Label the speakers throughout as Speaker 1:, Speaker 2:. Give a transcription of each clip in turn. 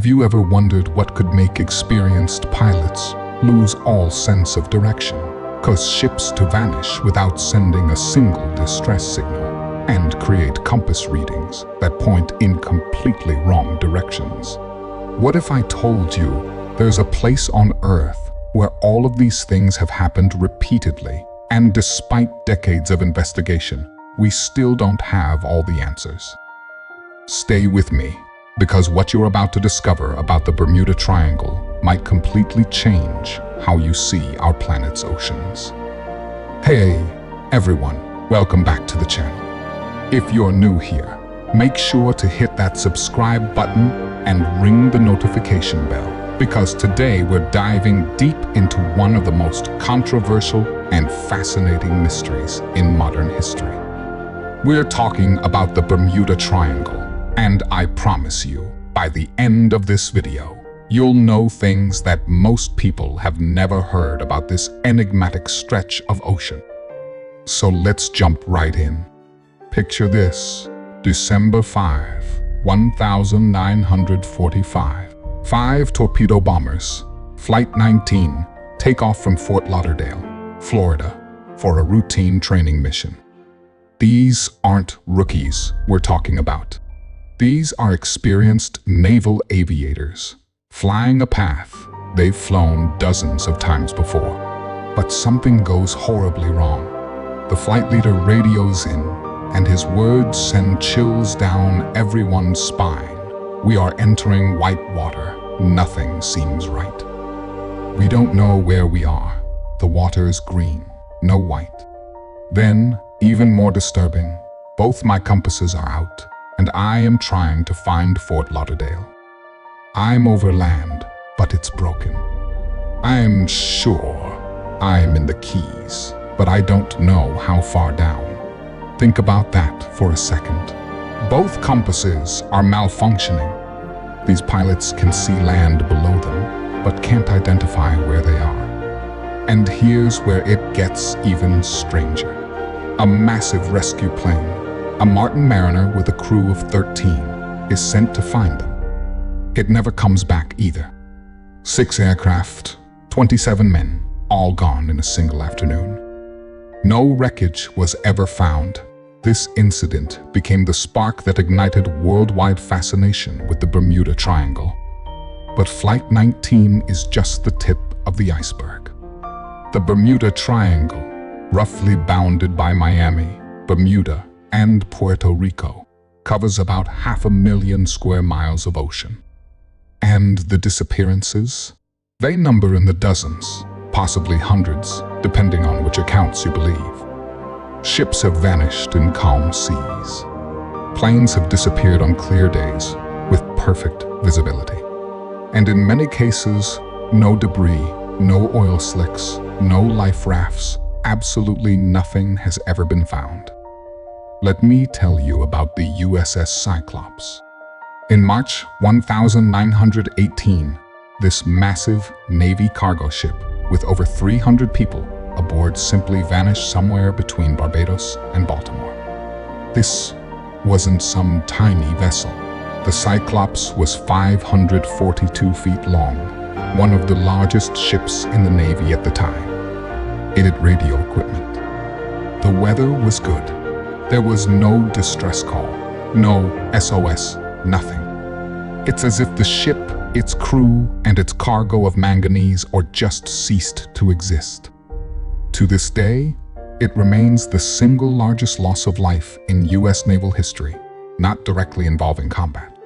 Speaker 1: Have you ever wondered what could make experienced pilots lose all sense of direction, cause ships to vanish without sending a single distress signal, and create compass readings that point in completely wrong directions? What if I told you there's a place on Earth where all of these things have happened repeatedly, and despite decades of investigation, we still don't have all the answers? Stay with me, because what you're about to discover about the Bermuda Triangle might completely change how you see our planet's oceans. Hey, everyone, welcome back to the channel. If you're new here, make sure to hit that subscribe button and ring the notification bell, because today we're diving deep into one of the most controversial and fascinating mysteries in modern history. We're talking about the Bermuda Triangle, and I promise you, by the end of this video, you'll know things that most people have never heard about this enigmatic stretch of ocean. So let's jump right in. Picture this: December 5, 1945. 5 torpedo bombers, Flight 19, take off from Fort Lauderdale, Florida, for a routine training mission. These aren't rookies we're talking about. These are experienced naval aviators, flying a path they've flown dozens of times before. But something goes horribly wrong. The flight leader radios in, and his words send chills down everyone's spine. We are entering white water. Nothing seems right. We don't know where we are. The water is green, no white. Then, even more disturbing, both my compasses are out, and I am trying to find Fort Lauderdale. I'm over land, but it's broken. I'm sure I'm in the Keys, but I don't know how far down. Think about that for a second. Both compasses are malfunctioning. These pilots can see land below them, but can't identify where they are. And here's where it gets even stranger. A massive rescue plane, a Martin Mariner with a crew of 13, is sent to find them. It never comes back either. 6 aircraft, 27 men, all gone in a single afternoon. No wreckage was ever found. This incident became the spark that ignited worldwide fascination with the Bermuda Triangle. But Flight 19 is just the tip of the iceberg. The Bermuda Triangle, roughly bounded by Miami, Bermuda, and Puerto Rico, covers about 500,000 square miles of ocean. And the disappearances? They number in the dozens, possibly hundreds, depending on which accounts you believe. Ships have vanished in calm seas. Planes have disappeared on clear days with perfect visibility. And in many cases, no debris, no oil slicks, no life rafts, absolutely nothing has ever been found. Let me tell you about the USS Cyclops. In March 1918, this massive Navy cargo ship with over 300 people aboard simply vanished somewhere between Barbados and Baltimore. This wasn't some tiny vessel. The Cyclops was 542 feet long, one of the largest ships in the Navy at the time. It had radio equipment. The weather was good. There was no distress call, no SOS, nothing. It's as if the ship, its crew, and its cargo of manganese or just ceased to exist. To this day, it remains the single largest loss of life in U.S. naval history, not directly involving combat.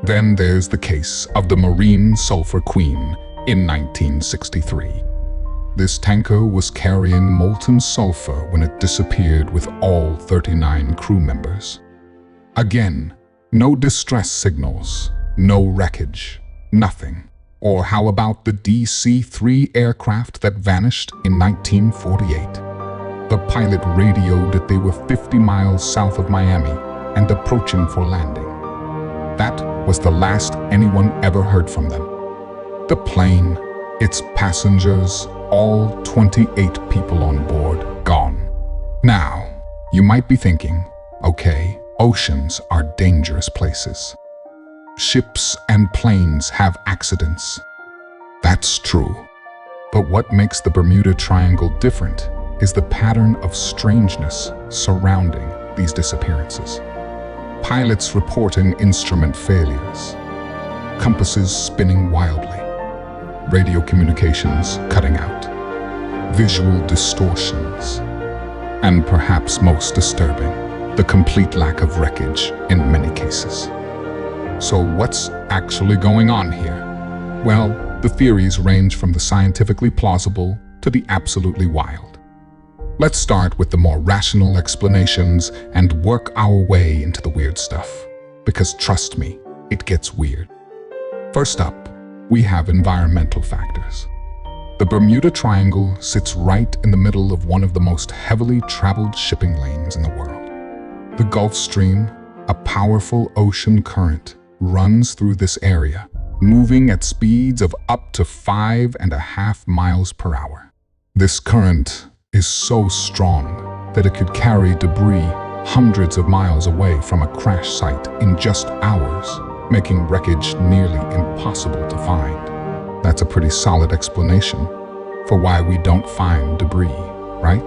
Speaker 1: Then there's the case of the Marine Sulphur Queen in 1963. This tanker was carrying molten sulfur when it disappeared with all 39 crew members. Again, no distress signals, no wreckage, nothing. Or how about the DC-3 aircraft that vanished in 1948? The pilot radioed that they were 50 miles south of Miami and approaching for landing. That was the last anyone ever heard from them. The plane, its passengers, all 28 people on board, gone. Now, you might be thinking, okay, oceans are dangerous places. ships and planes have accidents. That's true. But what makes the Bermuda Triangle different is the pattern of strangeness surrounding these disappearances. Pilots reporting instrument failures, compasses spinning wildly, radio communications cutting out, visual distortions, and perhaps most disturbing, the complete lack of wreckage in many cases. So what's actually going on here? Well, the theories range from the scientifically plausible to the absolutely wild. Let's start with the more rational explanations and work our way into the weird stuff. Because trust me, it gets weird. First up, we have environmental factors. The Bermuda Triangle sits right in the middle of one of the most heavily traveled shipping lanes in the world. The Gulf Stream, a powerful ocean current, runs through this area, moving at speeds of up to 5.5 miles per hour. This current is so strong that it could carry debris hundreds of miles away from a crash site in just hours, making wreckage nearly impossible to find. That's a pretty solid explanation for why we don't find debris, right?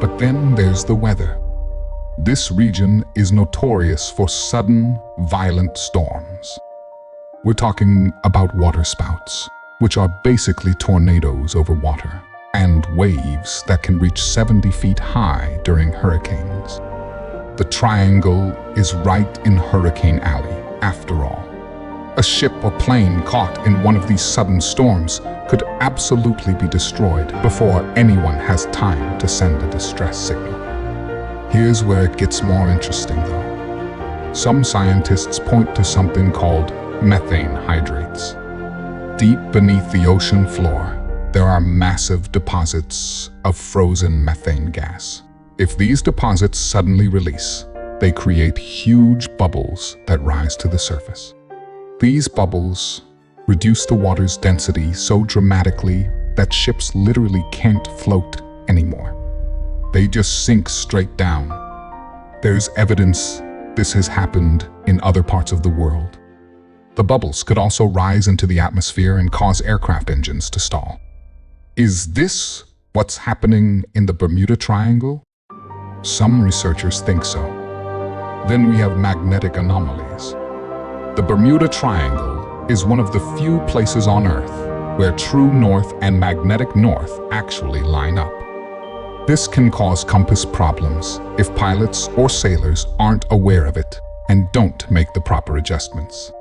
Speaker 1: But then there's the weather. This region is notorious for sudden, violent storms. We're talking about waterspouts, which are basically tornadoes over water, and waves that can reach 70 feet high during hurricanes. The triangle is right in Hurricane Alley, after all. A ship or plane caught in one of these sudden storms could absolutely be destroyed before anyone has time to send a distress signal. Here's where it gets more interesting, though. Some scientists point to something called methane hydrates. Deep beneath the ocean floor, there are massive deposits of frozen methane gas. If these deposits suddenly release, they create huge bubbles that rise to the surface. These bubbles reduce the water's density so dramatically that ships literally can't float anymore. They just sink straight down. There's evidence this has happened in other parts of the world. The bubbles could also rise into the atmosphere and cause aircraft engines to stall. Is this what's happening in the Bermuda Triangle? Some researchers think so. Then we have magnetic anomalies. The Bermuda Triangle is one of the few places on Earth where true north and magnetic north actually line up. This can cause compass problems if pilots or sailors aren't aware of it and don't make the proper adjustments.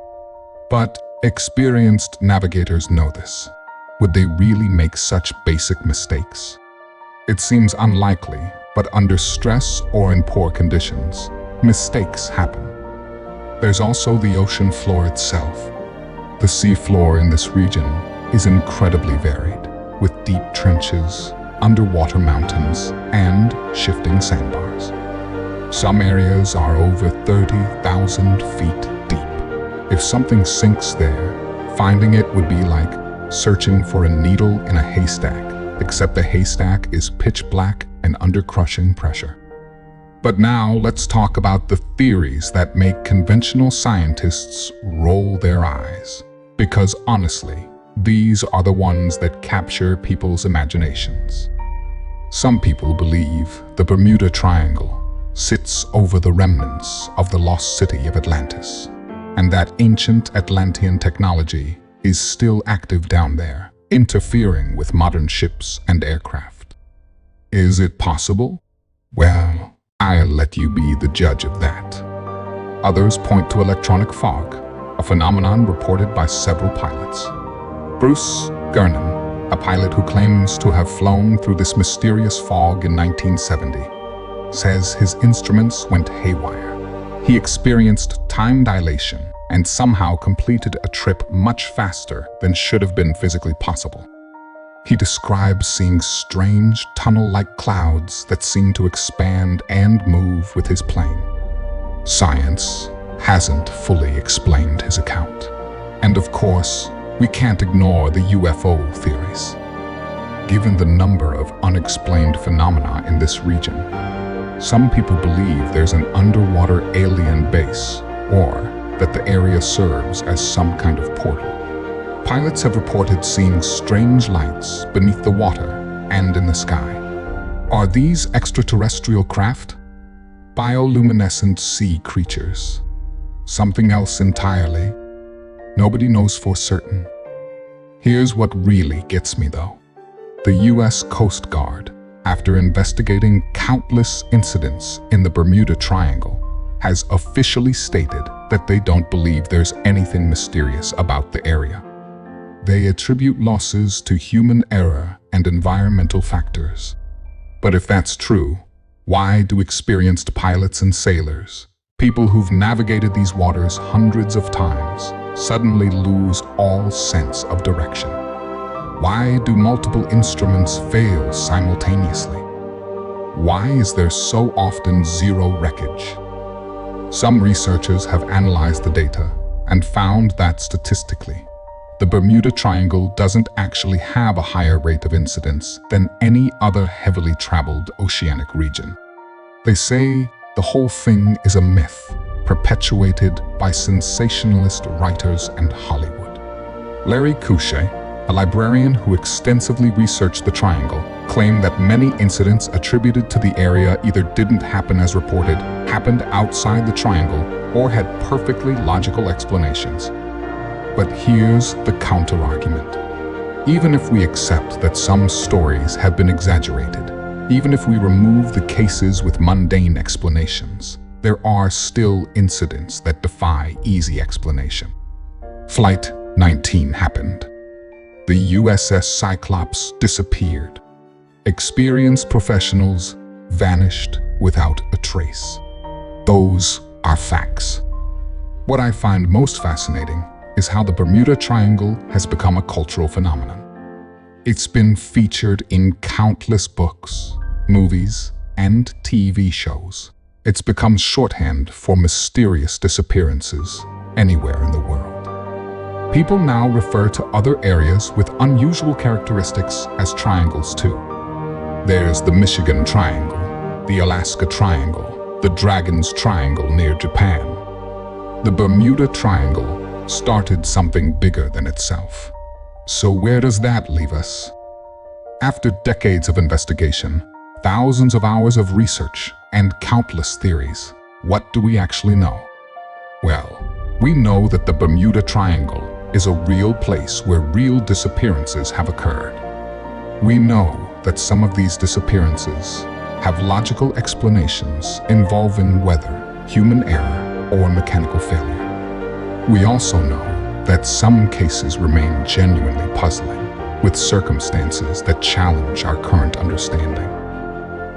Speaker 1: But experienced navigators know this. Would they really make such basic mistakes? It seems unlikely, but under stress or in poor conditions, mistakes happen. There's also the ocean floor itself. The sea floor in this region is incredibly varied, with deep trenches, underwater mountains, and shifting sandbars. Some areas are over 30,000 feet deep. If something sinks there, finding it would be like searching for a needle in a haystack, except the haystack is pitch black and under crushing pressure. But now let's talk about the theories that make conventional scientists roll their eyes. Because honestly, these are the ones that capture people's imaginations. Some people believe the Bermuda Triangle sits over the remnants of the lost city of Atlantis, and that ancient Atlantean technology is still active down there, interfering with modern ships and aircraft. Is it possible? Well, I'll let you be the judge of that. Others point to electronic fog, a phenomenon reported by several pilots. Bruce Gurnham, a pilot who claims to have flown through this mysterious fog in 1970, says his instruments went haywire. He experienced time dilation and somehow completed a trip much faster than should have been physically possible. He describes seeing strange tunnel-like clouds that seem to expand and move with his plane. Science hasn't fully explained his account. And of course, we can't ignore the UFO theories. Given the number of unexplained phenomena in this region, some people believe there's an underwater alien base, or that the area serves as some kind of portal. Pilots have reported seeing strange lights beneath the water and in the sky. Are these extraterrestrial craft? Bioluminescent sea creatures? Something else entirely? Nobody knows for certain. Here's what really gets me though. The US Coast Guard, after investigating countless incidents in the Bermuda Triangle, has officially stated that they don't believe there's anything mysterious about the area. They attribute losses to human error and environmental factors. But if that's true, why do experienced pilots and sailors, people who've navigated these waters hundreds of times, suddenly lose all sense of direction? Why do multiple instruments fail simultaneously? Why is there so often zero wreckage? Some researchers have analyzed the data and found that statistically, the Bermuda Triangle doesn't actually have a higher rate of incidents than any other heavily traveled oceanic region. They say the whole thing is a myth perpetuated by sensationalist writers and Hollywood. Larry Couchet, a librarian who extensively researched the triangle, claimed that many incidents attributed to the area either didn't happen as reported, happened outside the triangle, or had perfectly logical explanations. But here's the counter-argument. Even if we accept that some stories have been exaggerated, even if we remove the cases with mundane explanations, there are still incidents that defy easy explanation. Flight 19 happened. The USS Cyclops disappeared. Experienced professionals vanished without a trace. Those are facts. What I find most fascinating is how the Bermuda Triangle has become a cultural phenomenon. It's been featured in countless books, movies, and TV shows. It's become shorthand for mysterious disappearances anywhere in the world. People now refer to other areas with unusual characteristics as triangles too. There's the Michigan Triangle, the Alaska Triangle, the Dragon's Triangle near Japan. The Bermuda Triangle started something bigger than itself. So where does that leave us? After decades of investigation, thousands of hours of research, and countless theories, what do we actually know? Well, we know that the Bermuda Triangle is a real place where real disappearances have occurred. We know that some of these disappearances have logical explanations involving weather, human error, or mechanical failure. We also know that some cases remain genuinely puzzling, with circumstances that challenge our current understanding.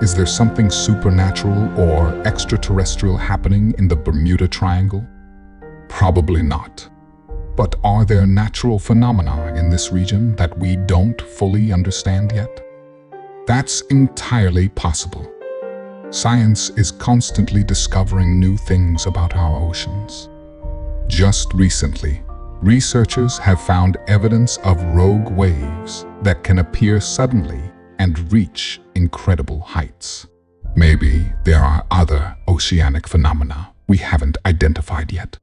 Speaker 1: Is there something supernatural or extraterrestrial happening in the Bermuda Triangle? Probably not. But are there natural phenomena in this region that we don't fully understand yet? That's entirely possible. Science is constantly discovering new things about our oceans. Just recently, researchers have found evidence of rogue waves that can appear suddenly and reach incredible heights. Maybe there are other oceanic phenomena we haven't identified yet.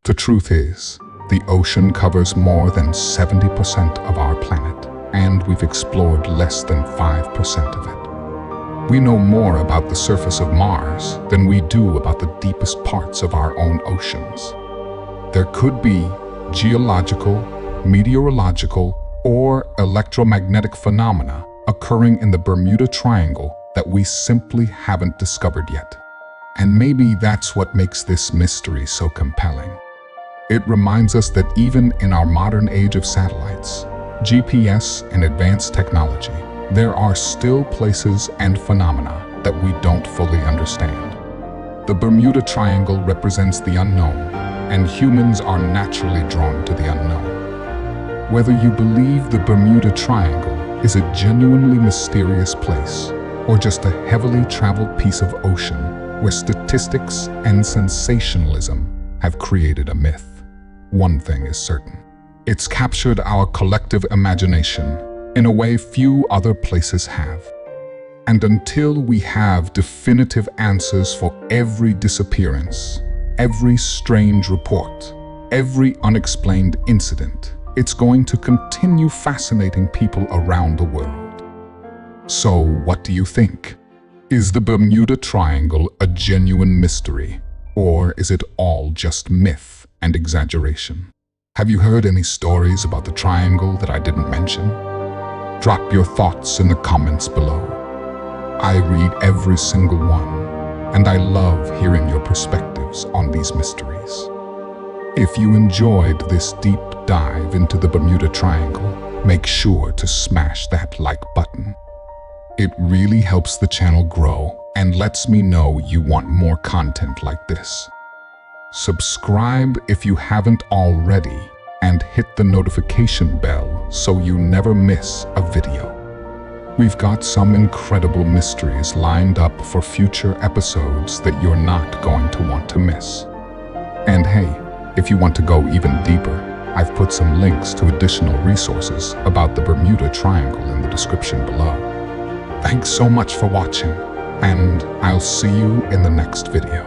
Speaker 1: The truth is, the ocean covers more than 70% of our planet, and we've explored less than 5% of it. We know more about the surface of Mars than we do about the deepest parts of our own oceans. There could be geological, meteorological, or electromagnetic phenomena occurring in the Bermuda Triangle that we simply haven't discovered yet. And maybe that's what makes this mystery so compelling. It reminds us that even in our modern age of satellites, GPS, and advanced technology, there are still places and phenomena that we don't fully understand. The Bermuda Triangle represents the unknown, and humans are naturally drawn to the unknown. Whether you believe the Bermuda Triangle is a genuinely mysterious place, or just a heavily traveled piece of ocean where statistics and sensationalism have created a myth, one thing is certain. It's captured our collective imagination in a way few other places have. And until we have definitive answers for every disappearance, every strange report, every unexplained incident. It's going to continue fascinating people around the world. So, what do you think? Is the Bermuda Triangle a genuine mystery, or is it all just myth and exaggeration? Have you heard any stories about the triangle that I didn't mention? Drop your thoughts in the comments below. I read every single one, and I love hearing your perspectives on these mysteries. If you enjoyed this deep dive into the Bermuda Triangle, make sure to smash that like button. It really helps the channel grow and lets me know you want more content like this. Subscribe if you haven't already, and hit the notification bell so you never miss a video. We've got some incredible mysteries lined up for future episodes that you're not going to want to miss. And hey, if you want to go even deeper, I've put some links to additional resources about the Bermuda Triangle in the description below. Thanks so much for watching, and I'll see you in the next video.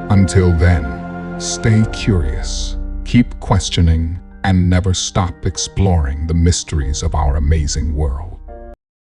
Speaker 1: Until then, stay curious, keep questioning, and never stop exploring the mysteries of our amazing world.